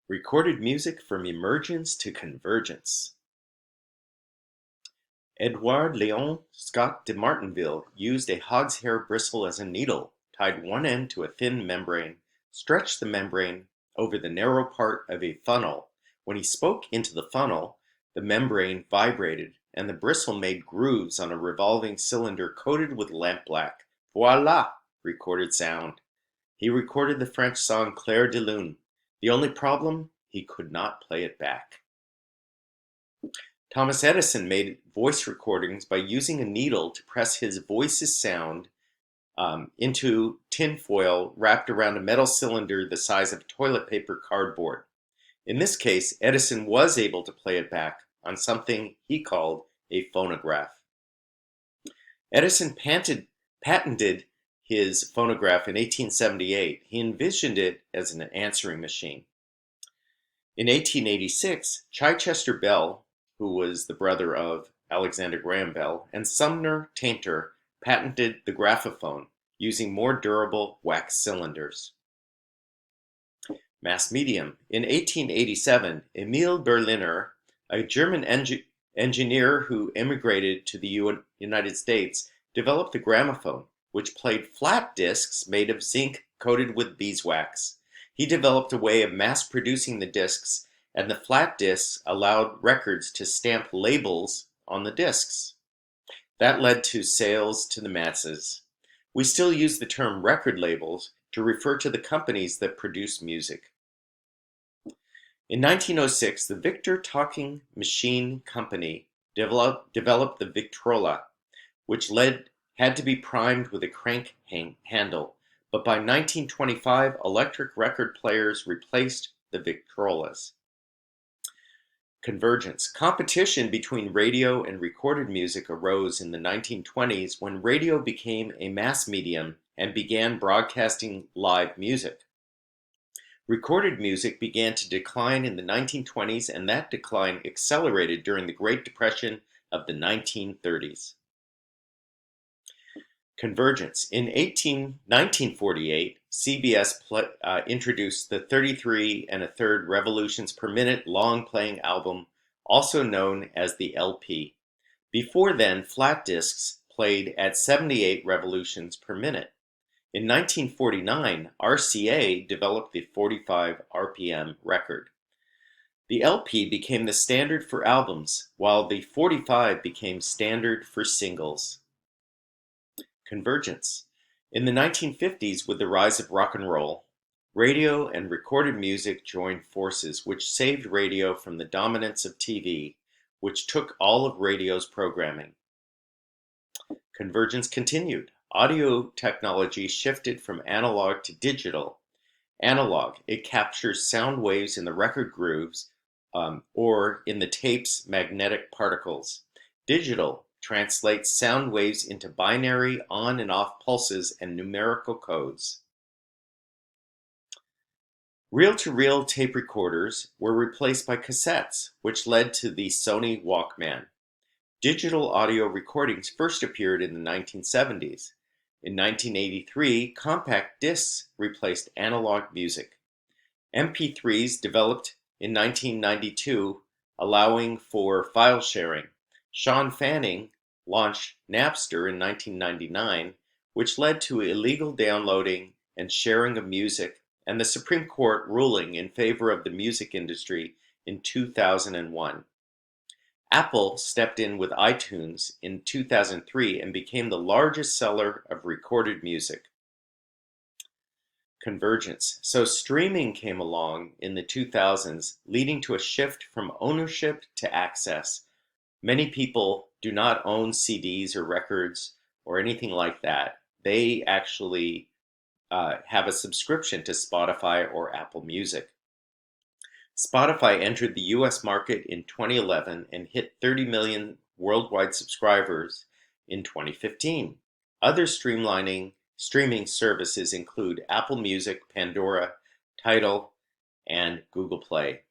Recorded music from Emergence to Convergence. Edouard Léon Scott de Martinville used a hog's hair bristle as a needle, tied one end to a thin membrane, stretched the membrane over the narrow part of a funnel. When he spoke into the funnel, the membrane vibrated, and the bristle made grooves on a revolving cylinder coated with lampblack. Voila! Recorded sound. He recorded the French song Clair de Lune. The only problem? He could not play it back. Thomas Edison made voice recordings by using a needle to press his voice's sound into tinfoil wrapped around a metal cylinder the size of toilet paper cardboard. In this case, Edison was able to play it back on something he called a phonograph. Edison patented his phonograph in 1878. He envisioned it as an answering machine. In 1886, Chichester Bell, who was the brother of Alexander Graham Bell, and Sumner Tainter patented the graphophone using more durable wax cylinders. Mass medium. In 1887, Emil Berliner, a German engineer who immigrated to the United States, developed the gramophone, which played flat discs made of zinc coated with beeswax. He developed a way of mass-producing the discs, and the flat discs allowed records to stamp labels on the discs. That led to sales to the masses. We still use the term record labels to refer to the companies that produce music. In 1906, the Victor Talking Machine Company developed the Victrola, which had to be primed with a crank handle, but by 1925, electric record players replaced the Victrolas. Convergence. Competition between radio and recorded music arose in the 1920s when radio became a mass medium and began broadcasting live music. Recorded music began to decline in the 1920s, and that decline accelerated during the Great Depression of the 1930s. Convergence. In 1948, CBS introduced the 33 1/3 revolutions per minute long-playing album, also known as the LP. Before then, flat discs played at 78 revolutions per minute. In 1949, RCA developed the 45 RPM record. The LP became the standard for albums, while the 45 became standard for singles. Convergence. In the 1950s, with the rise of rock and roll, radio and recorded music joined forces, which saved radio from the dominance of TV, which took all of radio's programming. Convergence continued. Audio technology shifted from analog to digital. Analog, it captures sound waves in the record grooves or in the tape's magnetic particles. Digital translates sound waves into binary on and off pulses and numerical codes. Reel-to-reel tape recorders were replaced by cassettes, which led to the Sony Walkman. Digital audio recordings first appeared in the 1970s. In 1983, compact discs replaced analog music. MP3s developed in 1992, allowing for file sharing. Sean Fanning launched Napster in 1999, which led to illegal downloading and sharing of music, and the Supreme Court ruling in favor of the music industry in 2001. Apple stepped in with iTunes in 2003 and became the largest seller of recorded music. Convergence. So streaming came along in the 2000s, leading to a shift from ownership to access. Many people do not own CDs or records or anything like that. They actually have a subscription to Spotify or Apple Music. Spotify entered the US market in 2011 and hit 30 million worldwide subscribers in 2015. Other streaming services include Apple Music, Pandora, Tidal, and Google Play.